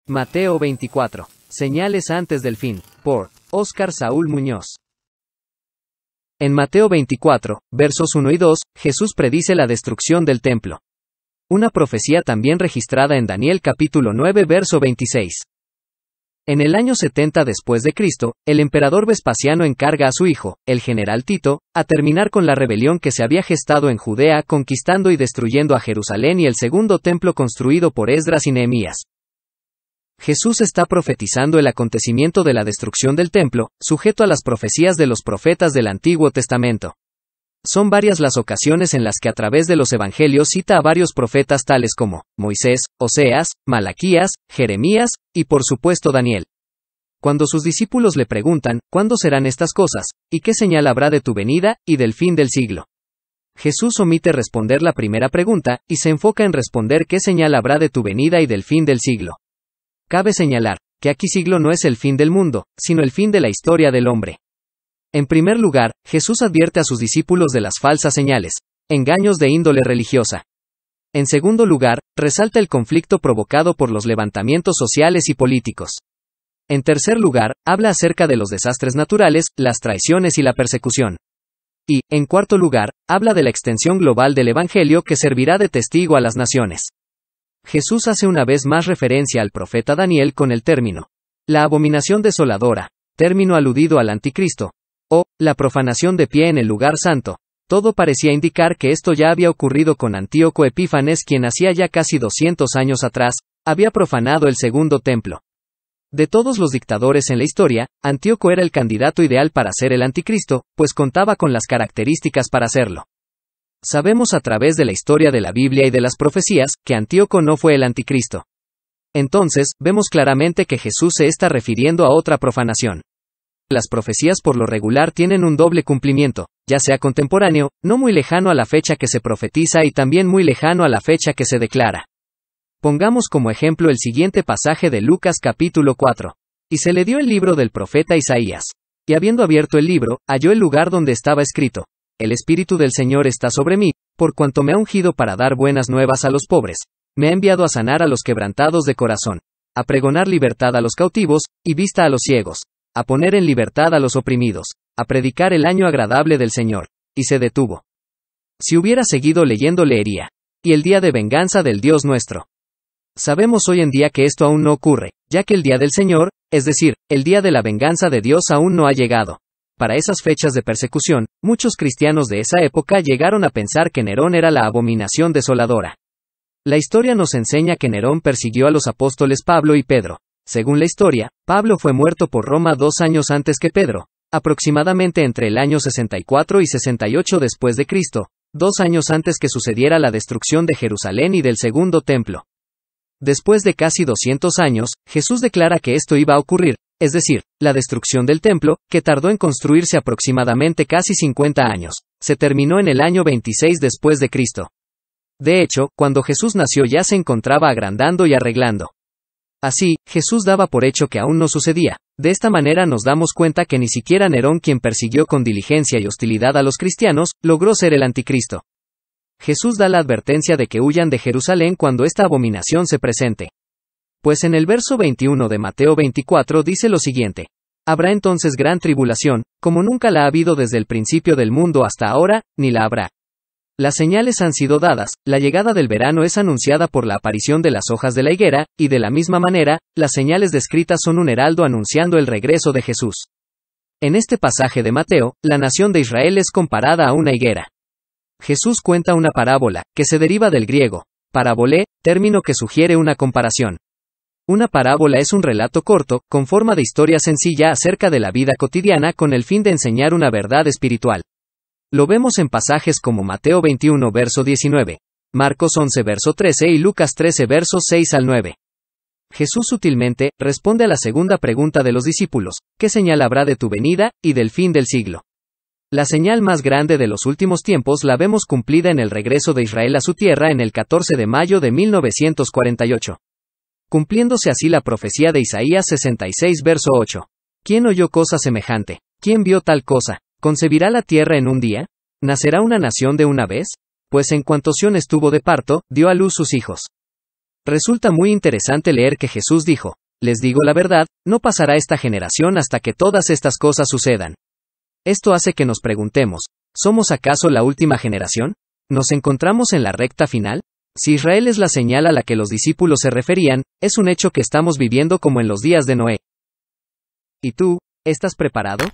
Mateo 24. Señales antes del fin, por Óscar Saúl Muñoz. En Mateo 24, versos 1 y 2, Jesús predice la destrucción del templo. Una profecía también registrada en Daniel capítulo 9 verso 26. En el año 70 después de Cristo, el emperador Vespasiano encarga a su hijo, el general Tito, a terminar con la rebelión que se había gestado en Judea, conquistando y destruyendo a Jerusalén y el segundo templo construido por Esdras y Nehemías. Jesús está profetizando el acontecimiento de la destrucción del templo, sujeto a las profecías de los profetas del Antiguo Testamento. Son varias las ocasiones en las que a través de los evangelios cita a varios profetas tales como Moisés, Oseas, Malaquías, Jeremías, y por supuesto Daniel. Cuando sus discípulos le preguntan, ¿cuándo serán estas cosas? ¿Y qué señal habrá de tu venida, y del fin del siglo? Jesús omite responder la primera pregunta, y se enfoca en responder qué señal habrá de tu venida y del fin del siglo. Cabe señalar, que aquí siglo no es el fin del mundo, sino el fin de la historia del hombre. En primer lugar, Jesús advierte a sus discípulos de las falsas señales, engaños de índole religiosa. En segundo lugar, resalta el conflicto provocado por los levantamientos sociales y políticos. En tercer lugar, habla acerca de los desastres naturales, las traiciones y la persecución. Y, en cuarto lugar, habla de la extensión global del Evangelio que servirá de testigo a las naciones. Jesús hace una vez más referencia al profeta Daniel con el término la abominación desoladora, término aludido al anticristo, o la profanación de pie en el lugar santo. Todo parecía indicar que esto ya había ocurrido con Antíoco Epífanes, quien hacía ya casi 200 años atrás, había profanado el segundo templo. De todos los dictadores en la historia, Antíoco era el candidato ideal para ser el anticristo, pues contaba con las características para serlo. Sabemos a través de la historia de la Biblia y de las profecías, que Antíoco no fue el anticristo. Entonces, vemos claramente que Jesús se está refiriendo a otra profanación. Las profecías por lo regular tienen un doble cumplimiento, ya sea contemporáneo, no muy lejano a la fecha que se profetiza y también muy lejano a la fecha que se declara. Pongamos como ejemplo el siguiente pasaje de Lucas capítulo 4. Y se le dio el libro del profeta Isaías. Y habiendo abierto el libro, halló el lugar donde estaba escrito: El Espíritu del Señor está sobre mí, por cuanto me ha ungido para dar buenas nuevas a los pobres, me ha enviado a sanar a los quebrantados de corazón, a pregonar libertad a los cautivos, y vista a los ciegos, a poner en libertad a los oprimidos, a predicar el año agradable del Señor. Y se detuvo. Si hubiera seguido leyendo leería: y el día de venganza del Dios nuestro. Sabemos hoy en día que esto aún no ocurre, ya que el día del Señor, es decir, el día de la venganza de Dios aún no ha llegado. Para esas fechas de persecución, muchos cristianos de esa época llegaron a pensar que Nerón era la abominación desoladora. La historia nos enseña que Nerón persiguió a los apóstoles Pablo y Pedro. Según la historia, Pablo fue muerto por Roma 2 años antes que Pedro, aproximadamente entre el año 64 y 68 después de Cristo, 2 años antes que sucediera la destrucción de Jerusalén y del segundo templo. Después de casi 200 años, Jesús declara que esto iba a ocurrir, es decir, la destrucción del templo, que tardó en construirse aproximadamente casi 50 años, se terminó en el año 26 después de Cristo. De hecho, cuando Jesús nació ya se encontraba agrandando y arreglando. Así, Jesús daba por hecho que aún no sucedía. De esta manera nos damos cuenta que ni siquiera Nerón, quien persiguió con diligencia y hostilidad a los cristianos, logró ser el anticristo. Jesús da la advertencia de que huyan de Jerusalén cuando esta abominación se presente. Pues en el verso 21 de Mateo 24 dice lo siguiente: Habrá entonces gran tribulación, como nunca la ha habido desde el principio del mundo hasta ahora, ni la habrá. Las señales han sido dadas, la llegada del verano es anunciada por la aparición de las hojas de la higuera, y de la misma manera, las señales descritas son un heraldo anunciando el regreso de Jesús. En este pasaje de Mateo, la nación de Israel es comparada a una higuera. Jesús cuenta una parábola, que se deriva del griego parabolé, término que sugiere una comparación. Una parábola es un relato corto, con forma de historia sencilla acerca de la vida cotidiana con el fin de enseñar una verdad espiritual. Lo vemos en pasajes como Mateo 21 verso 19, Marcos 11 verso 13 y Lucas 13 versos 6 al 9. Jesús sutilmente responde a la segunda pregunta de los discípulos: ¿qué señal habrá de tu venida, y del fin del siglo? La señal más grande de los últimos tiempos la vemos cumplida en el regreso de Israel a su tierra en el 14 de mayo de 1948. Cumpliéndose así la profecía de Isaías 66 verso 8. ¿Quién oyó cosa semejante? ¿Quién vio tal cosa? ¿Concebirá la tierra en un día? ¿Nacerá una nación de una vez? Pues en cuanto Sión estuvo de parto, dio a luz sus hijos. Resulta muy interesante leer que Jesús dijo, les digo la verdad, no pasará esta generación hasta que todas estas cosas sucedan. Esto hace que nos preguntemos, ¿somos acaso la última generación? ¿Nos encontramos en la recta final? Si Israel es la señal a la que los discípulos se referían, es un hecho que estamos viviendo como en los días de Noé. ¿Y tú, estás preparado?